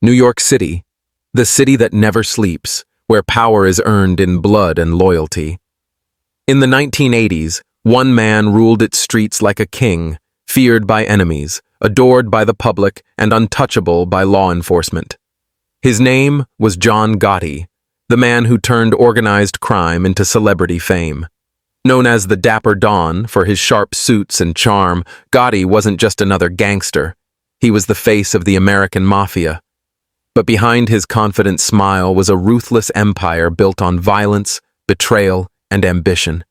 New York City, the city that never sleeps, where power is earned in blood and loyalty. In the 1980s, one man ruled its streets like a king, feared by enemies, adored by the public, and untouchable by law enforcement. His name was John Gotti, the man who turned organized crime into celebrity fame. Known as the Dapper Don for his sharp suits and charm, Gotti wasn't just another gangster. He was the face of the American Mafia. But behind his confident smile was a ruthless empire built on violence, betrayal, and ambition.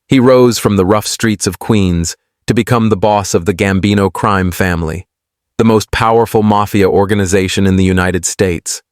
He rose from the rough streets of Queens to become the boss of the Gambino crime family, the most powerful mafia organization in the United States.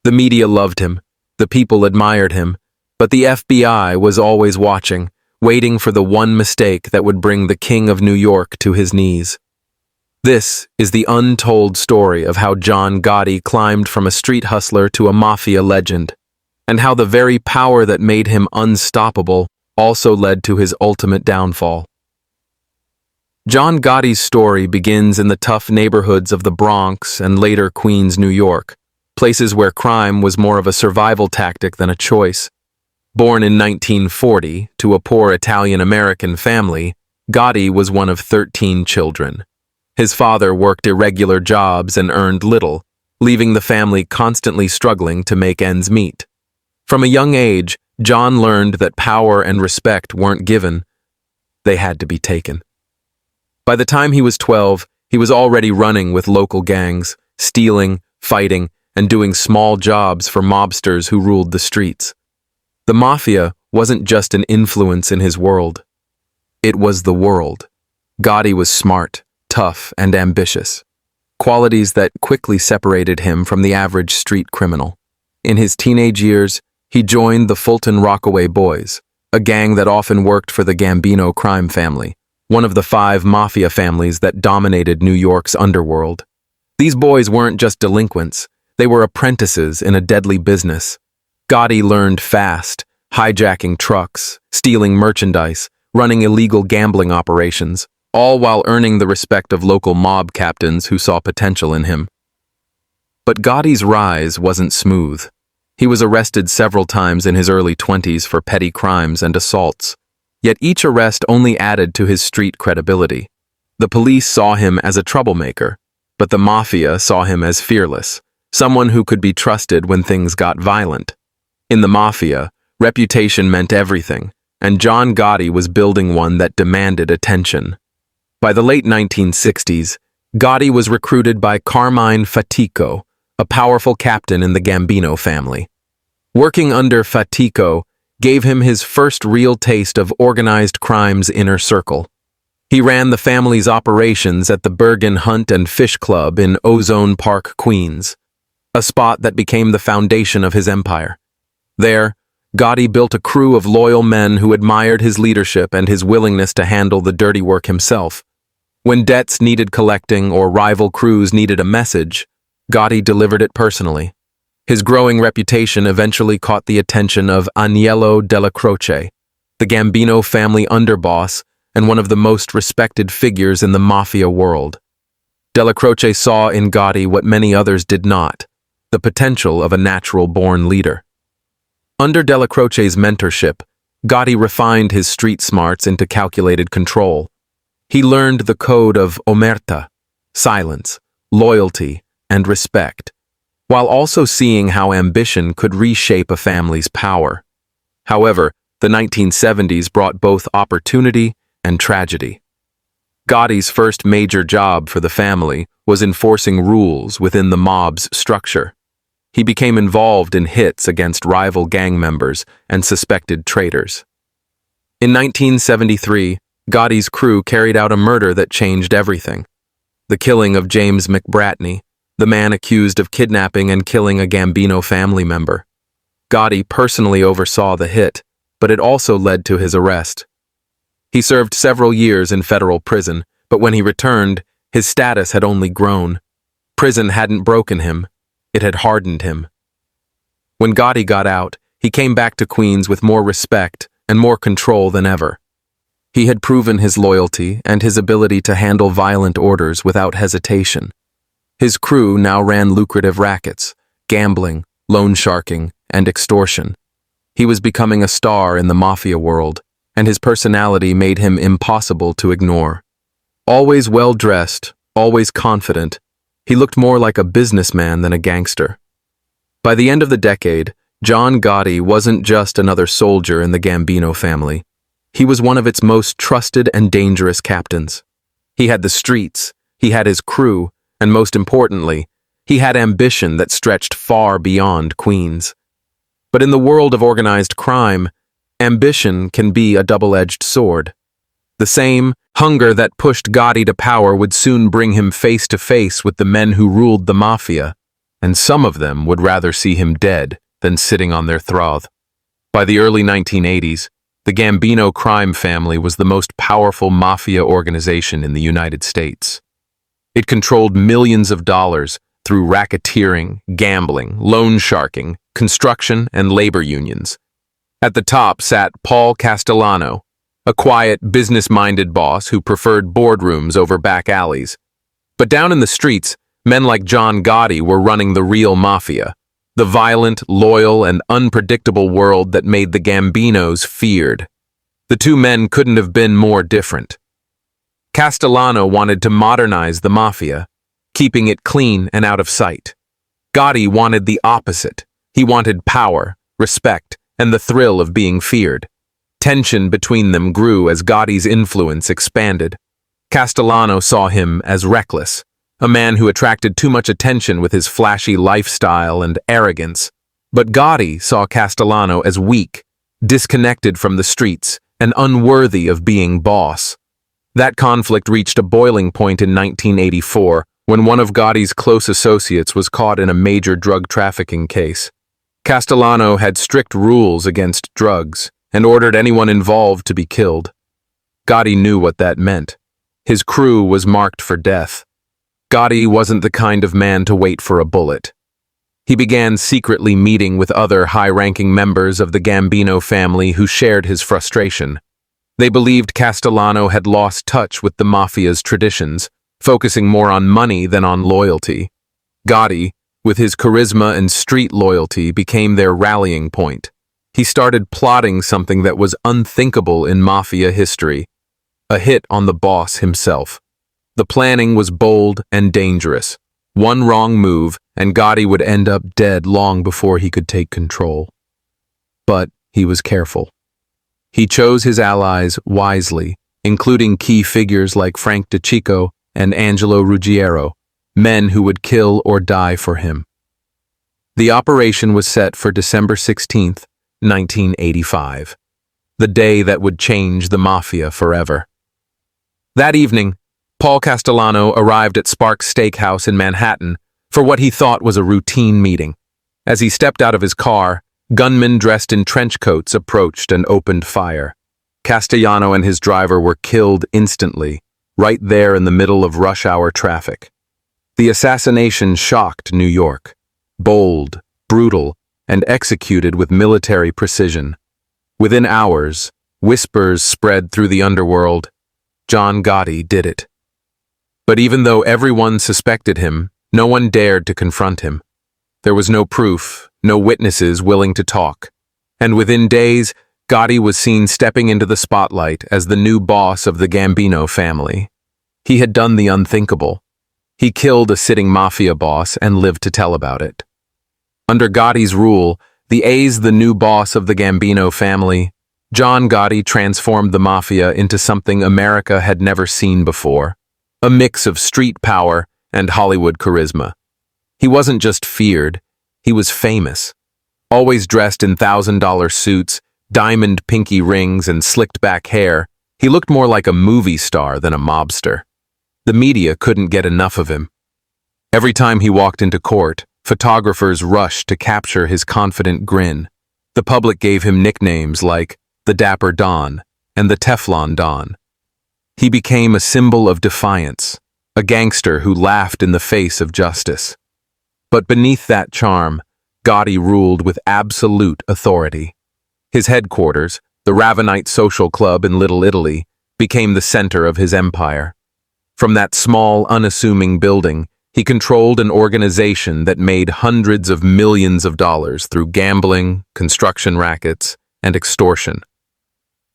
The media loved him, the people admired him, but the FBI was always watching, waiting for the one mistake that would bring the King of New York to his knees. This is the untold story of how John Gotti climbed from a street hustler to a mafia legend, and how the very power that made him unstoppable also led to his ultimate downfall. John Gotti's story begins in the tough neighborhoods of the Bronx and later Queens, New York, places where crime was more of a survival tactic than a choice. Born in 1940 to a poor Italian-American family, Gotti was one of 13 children. His father worked irregular jobs and earned little, leaving the family constantly struggling to make ends meet. From a young age, John learned that power and respect weren't given, they had to be taken. By the time he was 12, he was already running with local gangs, stealing, fighting, and doing small jobs for mobsters who ruled the streets. The Mafia wasn't just an influence in his world. It was the world. Gotti was smart, tough, and ambitious, qualities that quickly separated him from the average street criminal. In his teenage years, he joined the Fulton Rockaway Boys, a gang that often worked for the Gambino crime family, one of the 5 mafia families that dominated New York's underworld. These boys weren't just delinquents, they were apprentices in a deadly business. Gotti learned fast, hijacking trucks, stealing merchandise, running illegal gambling operations, all while earning the respect of local mob captains who saw potential in him. But Gotti's rise wasn't smooth. He was arrested several times in his early 20s for petty crimes and assaults. Yet each arrest only added to his street credibility. The police saw him as a troublemaker, but the Mafia saw him as fearless, someone who could be trusted when things got violent. In the Mafia, reputation meant everything, and John Gotti was building one that demanded attention. By the late 1960s, Gotti was recruited by Carmine Fatico, a powerful captain in the Gambino family. Working under Fatico gave him his first real taste of organized crime's inner circle. He ran the family's operations at the Bergen Hunt and Fish Club in Ozone Park, Queens, a spot that became the foundation of his empire. There, Gotti built a crew of loyal men who admired his leadership and his willingness to handle the dirty work himself. When debts needed collecting or rival crews needed a message, Gotti delivered it personally. His growing reputation eventually caught the attention of Agnello Della Croce, the Gambino family underboss and one of the most respected figures in the Mafia world. Della Croce saw in Gotti what many others did not, the potential of a natural-born leader. Under Della Croce's mentorship, Gotti refined his street smarts into calculated control. He learned the code of omerta, silence, loyalty, and respect, while also seeing how ambition could reshape a family's power. However, the 1970s brought both opportunity and tragedy. Gotti's first major job for the family was enforcing rules within the mob's structure. He became involved in hits against rival gang members and suspected traitors. In 1973, Gotti's crew carried out a murder that changed everything. The killing of James McBratney, the man accused of kidnapping and killing a Gambino family member. Gotti personally oversaw the hit, but it also led to his arrest. He served several years in federal prison, but when he returned, his status had only grown. Prison hadn't broken him, it had hardened him. When Gotti got out, he came back to Queens with more respect and more control than ever. He had proven his loyalty and his ability to handle violent orders without hesitation. His crew now ran lucrative rackets, gambling, loan sharking, and extortion. He was becoming a star in the Mafia world, and his personality made him impossible to ignore. Always well-dressed, always confident, he looked more like a businessman than a gangster. By the end of the decade, John Gotti wasn't just another soldier in the Gambino family. He was one of its most trusted and dangerous captains. He had the streets, he had his crew, and most importantly, he had ambition that stretched far beyond Queens. But in the world of organized crime, ambition can be a double-edged sword. The same hunger that pushed Gotti to power would soon bring him face to face with the men who ruled the Mafia, and some of them would rather see him dead than sitting on their throne. By the early 1980s, the Gambino crime family was the most powerful mafia organization in the United States. It controlled millions of dollars through racketeering, gambling, loan sharking, construction, and labor unions. At the top sat Paul Castellano, a quiet, business-minded boss who preferred boardrooms over back alleys. But down in the streets, men like John Gotti were running the real mafia, the violent, loyal, and unpredictable world that made the Gambinos feared. The two men couldn't have been more different. Castellano wanted to modernize the mafia, keeping it clean and out of sight. Gotti wanted the opposite. He wanted power, respect, and the thrill of being feared. Tension between them grew as Gotti's influence expanded. Castellano saw him as reckless, a man who attracted too much attention with his flashy lifestyle and arrogance. But Gotti saw Castellano as weak, disconnected from the streets, and unworthy of being boss. That conflict reached a boiling point in 1984 when one of Gotti's close associates was caught in a major drug trafficking case. Castellano had strict rules against drugs and ordered anyone involved to be killed. Gotti knew what that meant. His crew was marked for death. Gotti wasn't the kind of man to wait for a bullet. He began secretly meeting with other high-ranking members of the Gambino family who shared his frustration. They believed Castellano had lost touch with the Mafia's traditions, focusing more on money than on loyalty. Gotti, with his charisma and street loyalty, became their rallying point. He started plotting something that was unthinkable in Mafia history, a hit on the boss himself. The planning was bold and dangerous. One wrong move, and Gotti would end up dead long before he could take control. But he was careful. He chose his allies wisely, including key figures like Frank DeCicco and Angelo Ruggiero, men who would kill or die for him. The operation was set for December 16, 1985, the day that would change the Mafia forever. That evening, Paul Castellano arrived at Sparks Steakhouse in Manhattan for what he thought was a routine meeting. As he stepped out of his car, gunmen dressed in trench coats approached and opened fire. Castellano and his driver were killed instantly, right there in the middle of rush-hour traffic. The assassination shocked New York. Bold, brutal, and executed with military precision. Within hours, whispers spread through the underworld. John Gotti did it. But even though everyone suspected him, no one dared to confront him. There was no proof, no witnesses willing to talk. And within days, Gotti was seen stepping into the spotlight as the new boss of the Gambino family. He had done the unthinkable. He killed a sitting mafia boss and lived to tell about it. Under Gotti's rule, the new boss of the Gambino family, John Gotti transformed the mafia into something America had never seen before. A mix of street power and Hollywood charisma. He wasn't just feared, he was famous. Always dressed in $1,000 suits, diamond pinky rings, and slicked back hair, he looked more like a movie star than a mobster. The media couldn't get enough of him. Every time he walked into court, photographers rushed to capture his confident grin. The public gave him nicknames like the Dapper Don and the Teflon Don. He became a symbol of defiance, a gangster who laughed in the face of justice. But beneath that charm, Gotti ruled with absolute authority. His headquarters, the Ravenite Social Club in Little Italy, became the center of his empire. From that small, unassuming building, He controlled an organization that made hundreds of millions of dollars through gambling, construction rackets, and extortion.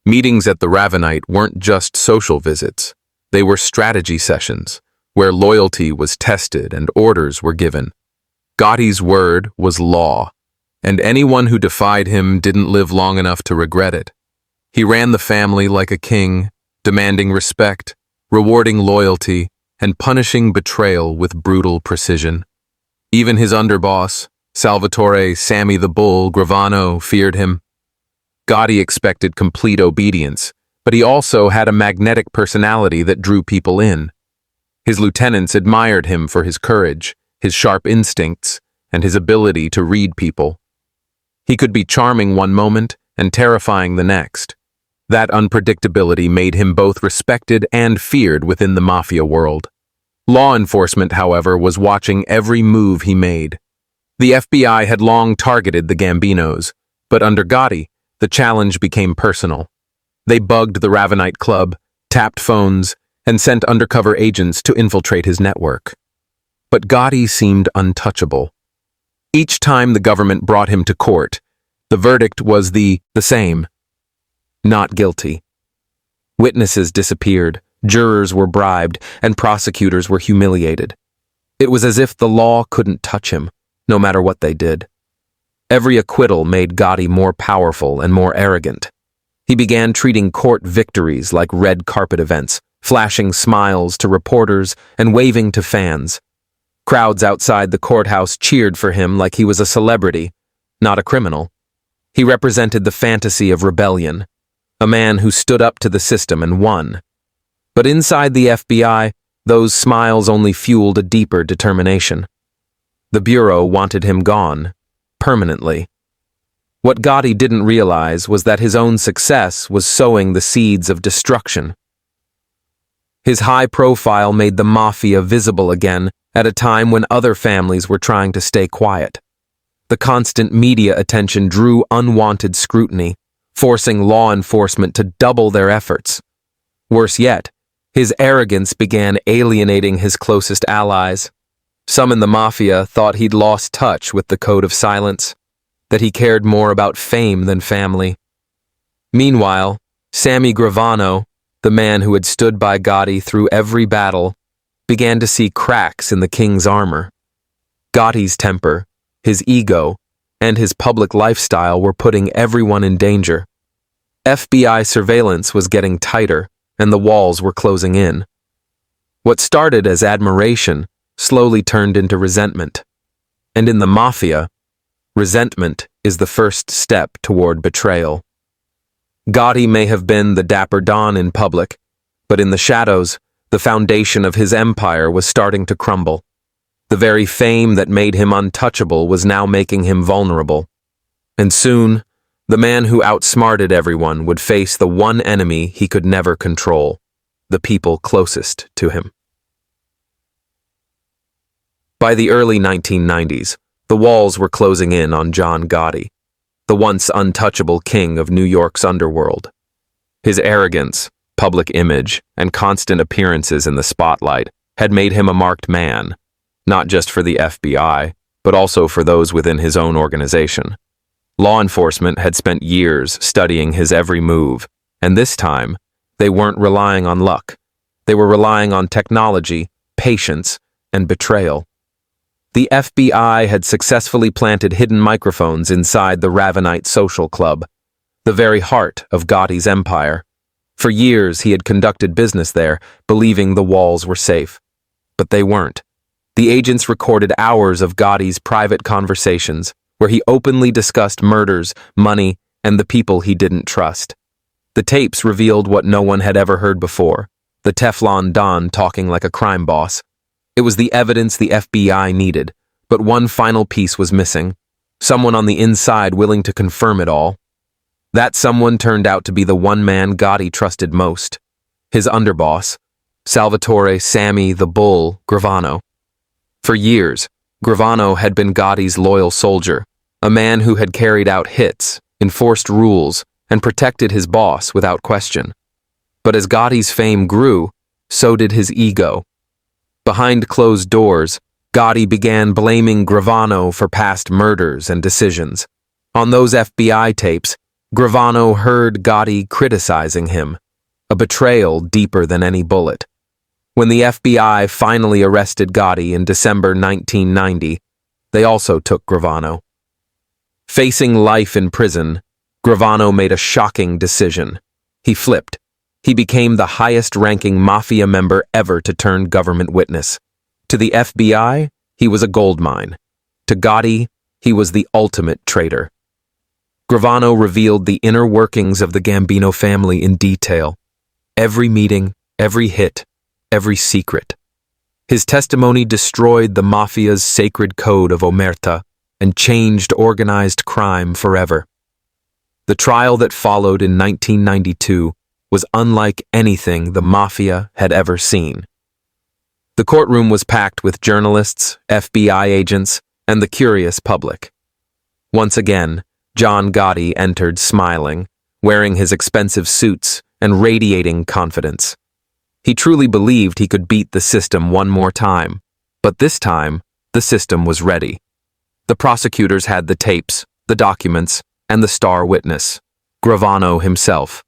Meetings at the Ravenite weren't just social visits. They were strategy sessions, where loyalty was tested and orders were given. Gotti's word was law, and anyone who defied him didn't live long enough to regret it. He ran the family like a king, demanding respect, rewarding loyalty, and punishing betrayal with brutal precision. Even his underboss, Salvatore Sammy the Bull Gravano, feared him. Gotti expected complete obedience, but he also had a magnetic personality that drew people in. His lieutenants admired him for his courage, his sharp instincts, and his ability to read people. He could be charming one moment and terrifying the next. That unpredictability made him both respected and feared within the Mafia world. Law enforcement, however, was watching every move he made. The FBI had long targeted the Gambinos, but under Gotti, the challenge became personal. They bugged the Ravenite club, tapped phones, and sent undercover agents to infiltrate his network. But Gotti seemed untouchable. Each time the government brought him to court, the verdict was the same: not guilty. Witnesses disappeared, jurors were bribed, and prosecutors were humiliated. It was as if the law couldn't touch him, no matter what they did. Every acquittal made Gotti more powerful and more arrogant. He began treating court victories like red carpet events, flashing smiles to reporters and waving to fans. Crowds outside the courthouse cheered for him like he was a celebrity, not a criminal. He represented the fantasy of rebellion, a man who stood up to the system and won. But inside the FBI, those smiles only fueled a deeper determination. The Bureau wanted him gone, permanently. What Gotti didn't realize was that his own success was sowing the seeds of destruction. His high profile made the Mafia visible again at a time when other families were trying to stay quiet. The constant media attention drew unwanted scrutiny, forcing law enforcement to double their efforts. Worse yet, his arrogance began alienating his closest allies. Some in the Mafia thought he'd lost touch with the code of silence, that he cared more about fame than family. Meanwhile, Sammy Gravano, the man who had stood by Gotti through every battle, began to see cracks in the king's armor. Gotti's temper, his ego, and his public lifestyle were putting everyone in danger. FBI surveillance was getting tighter, and the walls were closing in. What started as admiration slowly turned into resentment. And in the Mafia, resentment is the first step toward betrayal. Gotti may have been the Dapper Don in public, but in the shadows, the foundation of his empire was starting to crumble. The very fame that made him untouchable was now making him vulnerable. And soon, the man who outsmarted everyone would face the one enemy he could never control: the people closest to him. By the early 1990s, the walls were closing in on John Gotti, the once untouchable king of New York's underworld. His arrogance, public image, and constant appearances in the spotlight had made him a marked man, not just for the FBI, but also for those within his own organization. Law enforcement had spent years studying his every move, and this time, they weren't relying on luck. They were relying on technology, patience, and betrayal. The FBI had successfully planted hidden microphones inside the Ravenite Social Club, the very heart of Gotti's empire. For years, he had conducted business there, believing the walls were safe. But they weren't. The agents recorded hours of Gotti's private conversations, where he openly discussed murders, money, and the people he didn't trust. The tapes revealed what no one had ever heard before: the Teflon Don talking like a crime boss. It was the evidence the FBI needed, but one final piece was missing: someone on the inside willing to confirm it all. That someone turned out to be the one man Gotti trusted most: his underboss, Salvatore Sammy the Bull Gravano. For years, Gravano had been Gotti's loyal soldier, a man who had carried out hits, enforced rules, and protected his boss without question. But as Gotti's fame grew, so did his ego. Behind closed doors, Gotti began blaming Gravano for past murders and decisions. On those FBI tapes, Gravano heard Gotti criticizing him, a betrayal deeper than any bullet. When the FBI finally arrested Gotti in December 1990, they also took Gravano. Facing life in prison, Gravano made a shocking decision. He flipped. He became the highest-ranking Mafia member ever to turn government witness. To the FBI, he was a goldmine. To Gotti, he was the ultimate traitor. Gravano revealed the inner workings of the Gambino family in detail. Every meeting, every hit, every secret. His testimony destroyed the Mafia's sacred code of omerta and changed organized crime forever. The trial that followed in 1992 was unlike anything the Mafia had ever seen. The courtroom was packed with journalists, FBI agents, and the curious public. Once again, John Gotti entered smiling, wearing his expensive suits and radiating confidence. He truly believed he could beat the system one more time, but this time, the system was ready. The prosecutors had the tapes, the documents, and the star witness, Gravano himself.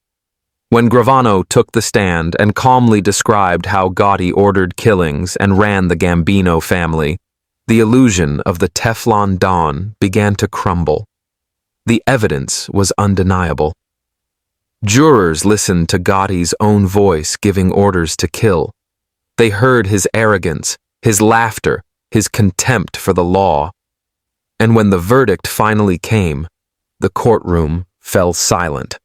When Gravano took the stand and calmly described how Gotti ordered killings and ran the Gambino family, the illusion of the Teflon Don began to crumble. The evidence was undeniable. Jurors listened to Gotti's own voice giving orders to kill. They heard his arrogance, his laughter, his contempt for the law. And when the verdict finally came, the courtroom fell silent.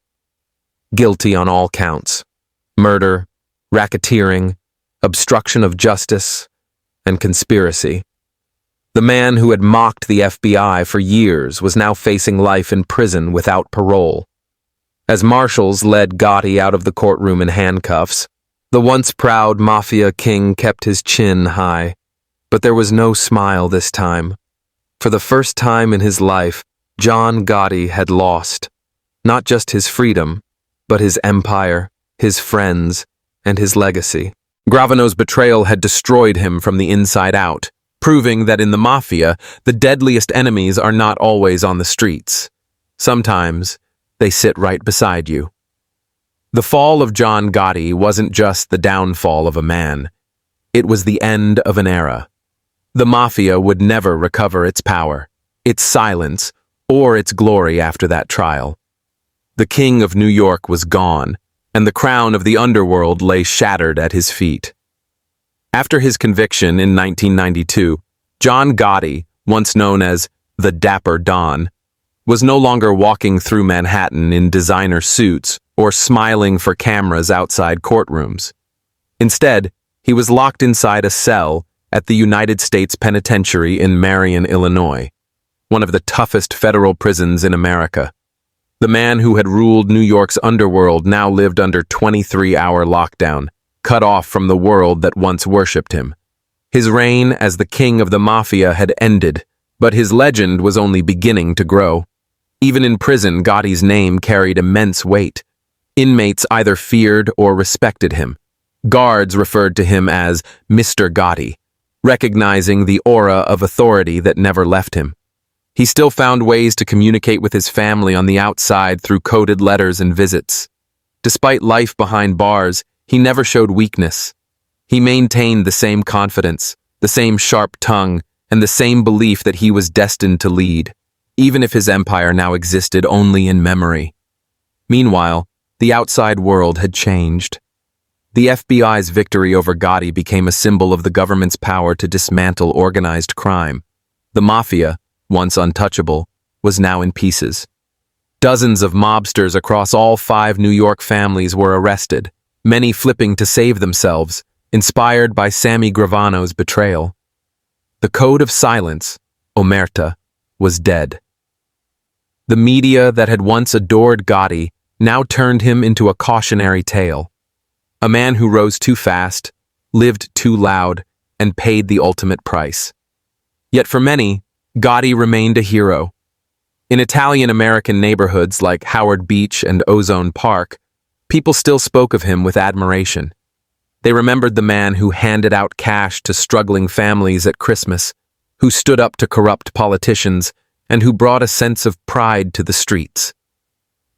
Guilty on all counts: murder, racketeering, obstruction of justice, and conspiracy. The man who had mocked the FBI for years was now facing life in prison without parole. As marshals led Gotti out of the courtroom in handcuffs, the once proud Mafia king kept his chin high. But there was no smile this time. For the first time in his life, John Gotti had lost, not just his freedom, but his empire, his friends, and his legacy. Gravano's betrayal had destroyed him from the inside out, proving that in the Mafia, the deadliest enemies are not always on the streets. Sometimes, they sit right beside you. The fall of John Gotti wasn't just the downfall of a man. It was the end of an era. The Mafia would never recover its power, its silence, or its glory after that trial. The King of New York was gone, and the crown of the underworld lay shattered at his feet. After his conviction in 1992, John Gotti, once known as the Dapper Don, was no longer walking through Manhattan in designer suits or smiling for cameras outside courtrooms. Instead, he was locked inside a cell at the United States Penitentiary in Marion, Illinois, one of the toughest federal prisons in America. The man who had ruled New York's underworld now lived under 23-hour lockdown, cut off from the world that once worshipped him. His reign as the king of the Mafia had ended, but his legend was only beginning to grow. Even in prison, Gotti's name carried immense weight. Inmates either feared or respected him. Guards referred to him as Mr. Gotti, recognizing the aura of authority that never left him. He still found ways to communicate with his family on the outside through coded letters and visits. Despite life behind bars, he never showed weakness. He maintained the same confidence, the same sharp tongue, and the same belief that he was destined to lead, even if his empire now existed only in memory. Meanwhile, the outside world had changed. The FBI's victory over Gotti became a symbol of the government's power to dismantle organized crime. The Mafia, once untouchable, was now in pieces. Dozens of mobsters across all 5 New York families were arrested, many flipping to save themselves, inspired by Sammy Gravano's betrayal. The code of silence, omerta, was dead. The media that had once adored Gotti now turned him into a cautionary tale. A man who rose too fast, lived too loud, and paid the ultimate price. Yet for many, Gotti remained a hero. In Italian-American neighborhoods like Howard Beach and Ozone Park, people still spoke of him with admiration. They remembered the man who handed out cash to struggling families at Christmas, who stood up to corrupt politicians, and who brought a sense of pride to the streets.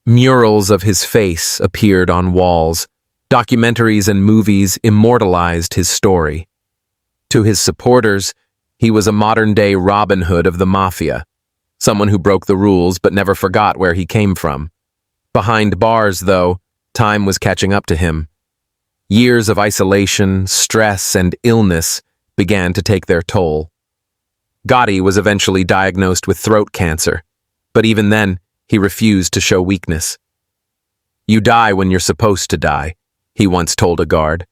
Murals of his face appeared on walls. Documentaries and movies immortalized his story. To his supporters, he was a modern-day Robin Hood of the Mafia, someone who broke the rules but never forgot where he came from. Behind bars, though, time was catching up to him. Years of isolation, stress, and illness began to take their toll. Gotti was eventually diagnosed with throat cancer, but even then, he refused to show weakness. "You die when you're supposed to die," he once told a guard.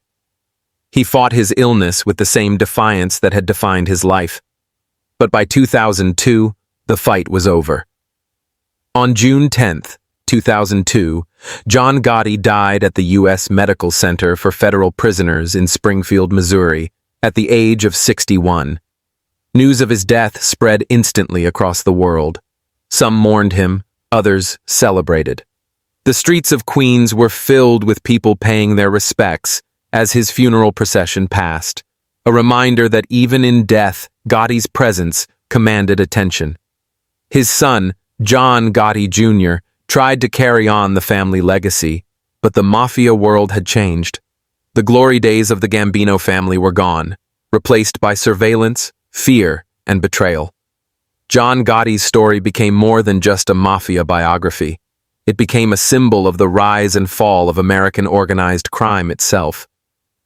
He fought his illness with the same defiance that had defined his life. But by 2002, the fight was over. On June 10th, 2002, John Gotti died at the U.S. Medical Center for Federal Prisoners in Springfield, Missouri, at the age of 61. News of his death spread instantly across the world. Some mourned him, others celebrated. The streets of Queens were filled with people paying their respects as his funeral procession passed, a reminder that even in death, Gotti's presence commanded attention. His son, John Gotti Jr., tried to carry on the family legacy, but the Mafia world had changed. The glory days of the Gambino family were gone, replaced by surveillance, fear, and betrayal. John Gotti's story became more than just a Mafia biography. It became a symbol of the rise and fall of American organized crime itself.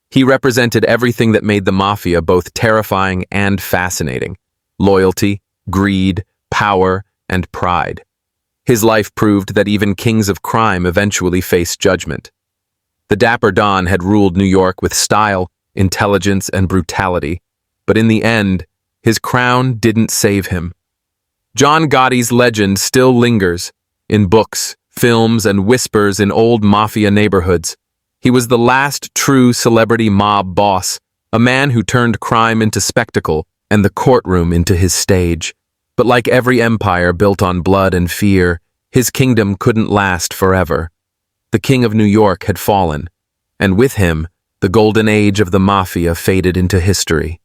He represented everything that made the Mafia both terrifying and fascinating: loyalty, greed, power, and pride. His life proved that even kings of crime eventually faced judgment. The Dapper Don had ruled New York with style, intelligence, and brutality, but in the end, his crown didn't save him. John Gotti's legend still lingers in books, films, and whispers in old Mafia neighborhoods. He was the last true celebrity mob boss, a man who turned crime into spectacle and the courtroom into his stage. But like every empire built on blood and fear, his kingdom couldn't last forever. The King of New York had fallen, and with him, the golden age of the Mafia faded into history.